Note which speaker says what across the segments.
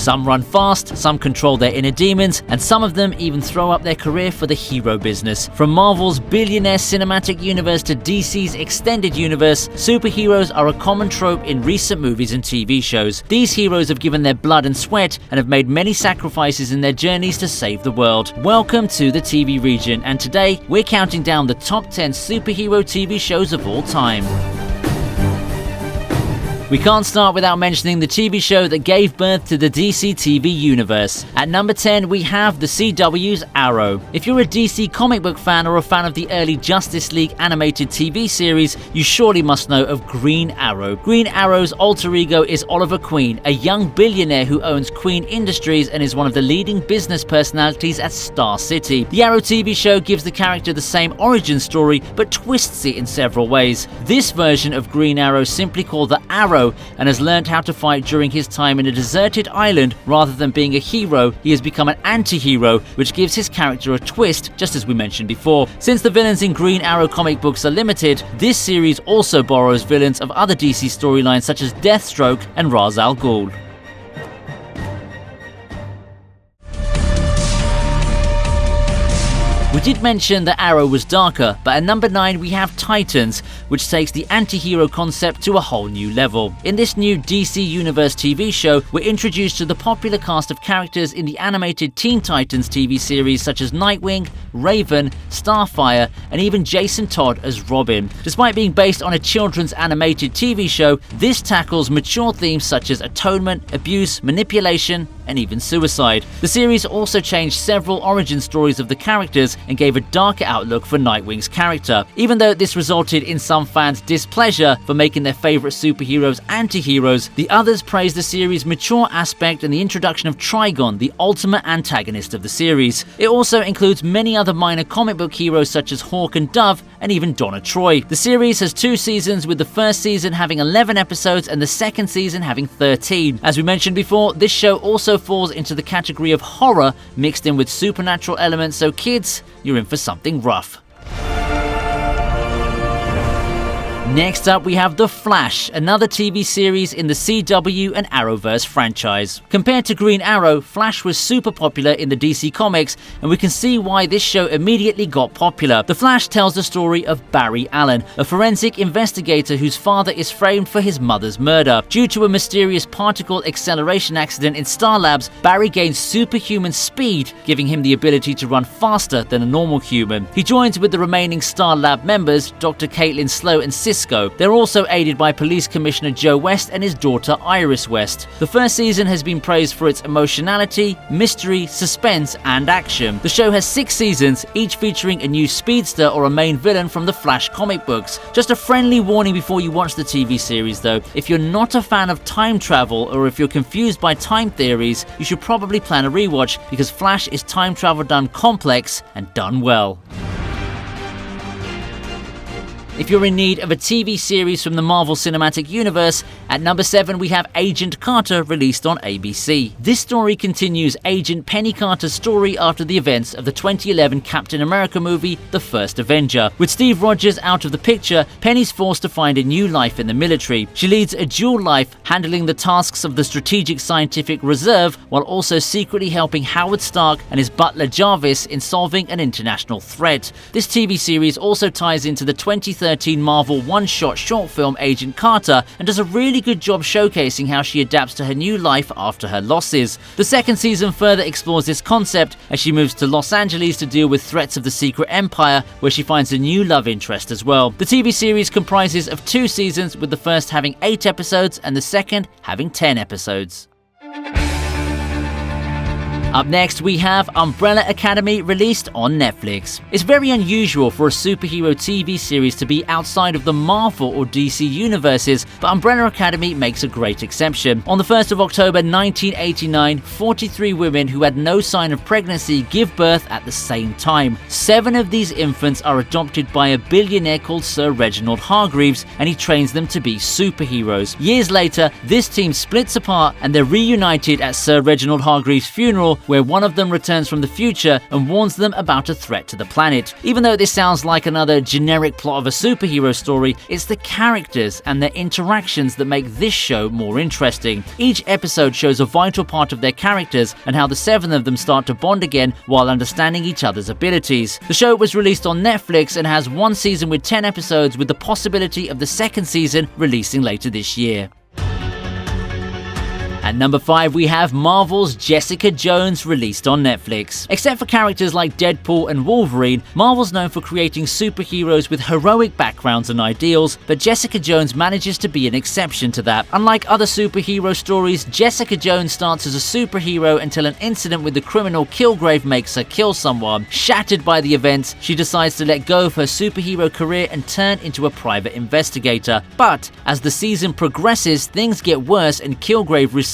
Speaker 1: Some run fast, some control their inner demons, and some of them even throw up their career for the hero business. From Marvel's billionaire cinematic universe to DC's Extended Universe, superheroes are a common trope in recent movies and TV shows. These heroes have given their blood and sweat and have made many sacrifices in their journeys to save the world. Welcome to the TV Regent, and today we're counting down the top 10 superhero TV shows of all time. We can't start without mentioning the TV show that gave birth to the DC TV universe. At number 10, we have the CW's Arrow. If you're a DC comic book fan or a fan of the early Justice League animated TV series, you surely must know of Green Arrow. Green Arrow's alter ego is Oliver Queen, a young billionaire who owns Queen Industries and is one of the leading business personalities at Star City. The Arrow TV show gives the character the same origin story, but twists it in several ways. This version of Green Arrow, simply called the Arrow, and has learned how to fight during his time in a deserted island. Rather than being a hero, he has become an anti-hero, which gives his character a twist, just as we mentioned before. Since the villains in Green Arrow comic books are limited, this series also borrows villains of other DC storylines such as Deathstroke and Ra's al Ghul. We did mention that Arrow was darker, but at number 9 we have Titans, which takes the anti-hero concept to a whole new level. In this new DC Universe TV show, we're introduced to the popular cast of characters in the animated Teen Titans TV series such as Nightwing, Raven, Starfire, and even Jason Todd as Robin. Despite being based on a children's animated TV show, this tackles mature themes such as atonement, abuse, manipulation, and even suicide. The series also changed several origin stories of the characters and gave a darker outlook for Nightwing's character. Even though this resulted in some fans' displeasure for making their favourite superheroes anti-heroes, the others praised the series' mature aspect and the introduction of Trigon, the ultimate antagonist of the series. It also includes many other minor comic book heroes such as Hawk and Dove, and even Donna Troy. The series has 2 seasons, with the first season having 11 episodes and the second season having 13. As we mentioned before, this show also falls into the category of horror mixed in with supernatural elements, so kids, you're in for something rough. Next up, we have The Flash, another TV series in the CW and Arrowverse franchise. Compared to Green Arrow, Flash was super popular in the DC comics, and we can see why this show immediately got popular. The Flash tells the story of Barry Allen, a forensic investigator whose father is framed for his mother's murder. Due to a mysterious particle acceleration accident in Star Labs, Barry gains superhuman speed, giving him the ability to run faster than a normal human. He joins with the remaining Star Lab members, Dr. Caitlin Slow and Cisco. They're also aided by Police Commissioner Joe West and his daughter Iris West. The first season has been praised for its emotionality, mystery, suspense, and action. The show has 6 seasons, each featuring a new speedster or a main villain from the Flash comic books. Just a friendly warning before you watch the TV series though, if you're not a fan of time travel or if you're confused by time theories, you should probably plan a rewatch, because Flash is time travel done complex and done well. If you're in need of a TV series from the Marvel Cinematic Universe, at number 7 we have Agent Carter, released on ABC. This story continues Agent Penny Carter's story after the events of the 2011 Captain America movie, The First Avenger. With Steve Rogers out of the picture, Penny's forced to find a new life in the military. She leads a dual life, handling the tasks of the Strategic Scientific Reserve while also secretly helping Howard Stark and his butler Jarvis in solving an international threat. This TV series also ties into the 2013 Marvel one-shot short film Agent Carter and does a really good job showcasing how she adapts to her new life after her losses. The second season further explores this concept as she moves to Los Angeles to deal with threats of the Secret Empire, where she finds a new love interest as well. The TV series comprises of 2 seasons, with the first having 8 episodes and the second having 10 episodes. Up next, we have Umbrella Academy, released on Netflix. It's very unusual for a superhero TV series to be outside of the Marvel or DC universes, but Umbrella Academy makes a great exception. On the 1st of October 1989, 43 women who had no sign of pregnancy give birth at the same time. 7 of these infants are adopted by a billionaire called Sir Reginald Hargreaves, and he trains them to be superheroes. Years later, this team splits apart and they're reunited at Sir Reginald Hargreaves' funeral, where one of them returns from the future and warns them about a threat to the planet. Even though this sounds like another generic plot of a superhero story, it's the characters and their interactions that make this show more interesting. Each episode shows a vital part of their characters and how the 7 of them start to bond again while understanding each other's abilities. The show was released on Netflix and has 1 season with 10 episodes, with the possibility of the 2nd season releasing later this year. At number 5, we have Marvel's Jessica Jones, released on Netflix. Except for characters like Deadpool and Wolverine, Marvel's known for creating superheroes with heroic backgrounds and ideals, but Jessica Jones manages to be an exception to that. Unlike other superhero stories, Jessica Jones starts as a superhero until an incident with the criminal Kilgrave makes her kill someone. Shattered by the events, she decides to let go of her superhero career and turn into a private investigator. But as the season progresses, things get worse and Kilgrave resurfaces,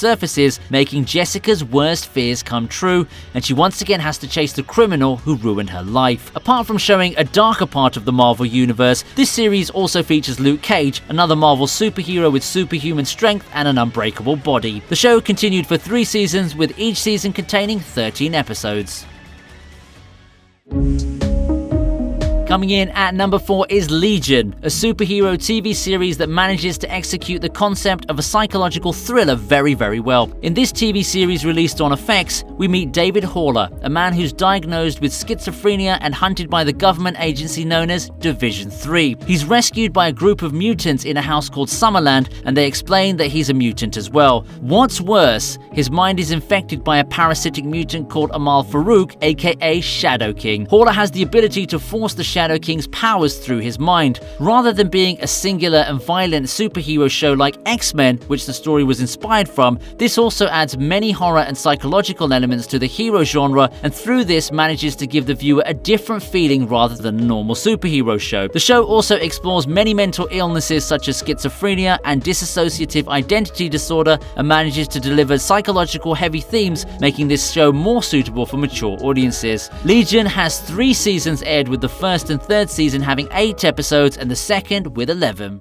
Speaker 1: making Jessica's worst fears come true, and she once again has to chase the criminal who ruined her life. Apart from showing a darker part of the Marvel Universe, this series also features Luke Cage, another Marvel superhero with superhuman strength and an unbreakable body. The show continued for 3 seasons, with each season containing 13 episodes. Coming in at number 4 is Legion, a superhero TV series that manages to execute the concept of a psychological thriller very well. In this TV series released on FX, we meet David Haller, a man who's diagnosed with schizophrenia and hunted by the government agency known as Division 3. He's rescued by a group of mutants in a house called Summerland, and they explain that he's a mutant as well. What's worse, his mind is infected by a parasitic mutant called Amal Farouk, aka Shadow King. Haller has the ability to force the Shadow King's powers through his mind. Rather than being a singular and violent superhero show like X-Men, which the story was inspired from, this also adds many horror and psychological elements to the hero genre, and through this manages to give the viewer a different feeling rather than a normal superhero show. The show also explores many mental illnesses such as schizophrenia and dissociative identity disorder, and manages to deliver psychological heavy themes, making this show more suitable for mature audiences. Legion has 3 seasons aired, with the 1st and 3rd season having 8 episodes and the 2nd with 11.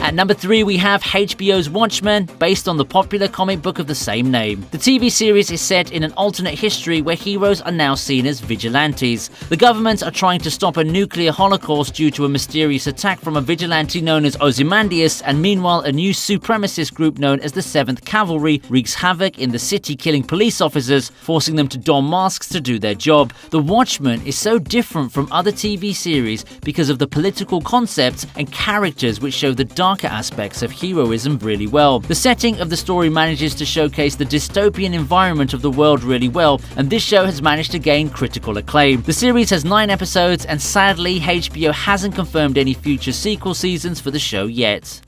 Speaker 1: At number 3, we have HBO's Watchmen, based on the popular comic book of the same name. The TV series is set in an alternate history where heroes are now seen as vigilantes. The government are trying to stop a nuclear holocaust due to a mysterious attack from a vigilante known as Ozymandias, and meanwhile a new supremacist group known as the 7th Cavalry wreaks havoc in the city, killing police officers, forcing them to don masks to do their job. The Watchmen is so different from other TV series because of the political concepts and characters which show the darker aspects of heroism really well. The setting of the story manages to showcase the dystopian environment of the world really well, and this show has managed to gain critical acclaim. The series has 9 episodes, and sadly HBO hasn't confirmed any future sequel seasons for the show yet.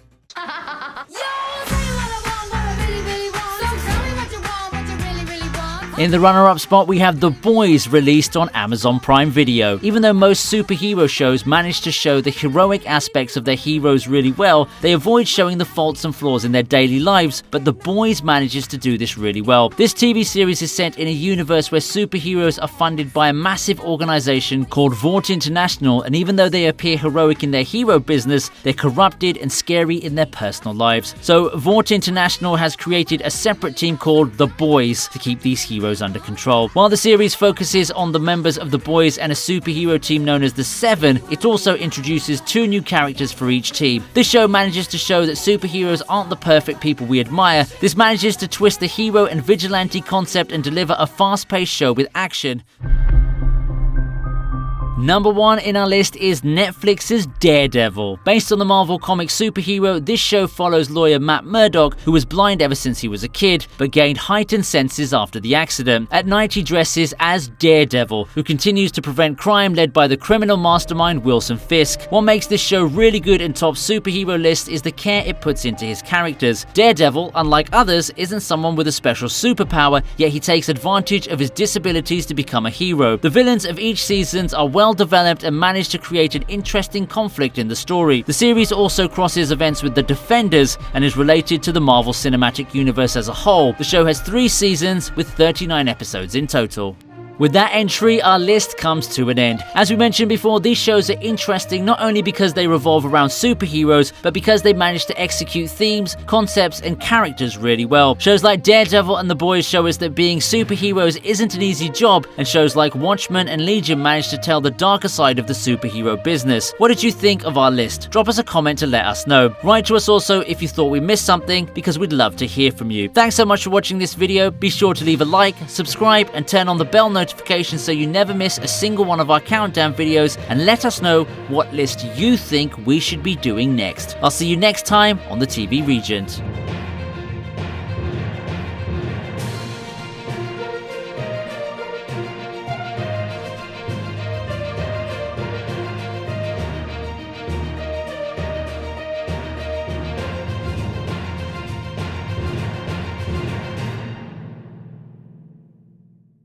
Speaker 1: In the runner-up spot, we have The Boys, released on Amazon Prime Video. Even though most superhero shows manage to show the heroic aspects of their heroes really well, they avoid showing the faults and flaws in their daily lives, but The Boys manages to do this really well. This TV series is set in a universe where superheroes are funded by a massive organization called Vought International, and even though they appear heroic in their hero business, they're corrupted and scary in their personal lives. So Vought International has created a separate team called The Boys to keep these heroes under control. While the series focuses on the members of The Boys and a superhero team known as the 7, it also introduces 2 new characters for each team. This show manages to show that superheroes aren't the perfect people we admire. This manages to twist the hero and vigilante concept and deliver a fast-paced show with action. Number 1 in our list is Netflix's Daredevil. Based on the Marvel comic superhero, this show follows lawyer Matt Murdock, who was blind ever since he was a kid, but gained heightened senses after the accident. At night, he dresses as Daredevil, who continues to prevent crime led by the criminal mastermind Wilson Fisk. What makes this show really good and top superhero list is the care it puts into his characters. Daredevil, unlike others, isn't someone with a special superpower, yet he takes advantage of his disabilities to become a hero. The villains of each season are well developed and managed to create an interesting conflict in the story. The series also crosses events with the Defenders and is related to the Marvel Cinematic Universe as a whole. The show has 3 seasons with 39 episodes in total. With that entry, our list comes to an end. As we mentioned before, these shows are interesting not only because they revolve around superheroes, but because they manage to execute themes, concepts, and characters really well. Shows like Daredevil and The Boys show us that being superheroes isn't an easy job, and shows like Watchmen and Legion manage to tell the darker side of the superhero business. What did you think of our list? Drop us a comment to let us know. Write to us also if you thought we missed something, because we'd love to hear from you. Thanks so much for watching this video. Be sure to leave a like, subscribe, and turn on the bell notification so you never miss a single one of our countdown videos, and let us know what list you think we should be doing next. I'll see you next time on the TV Regent.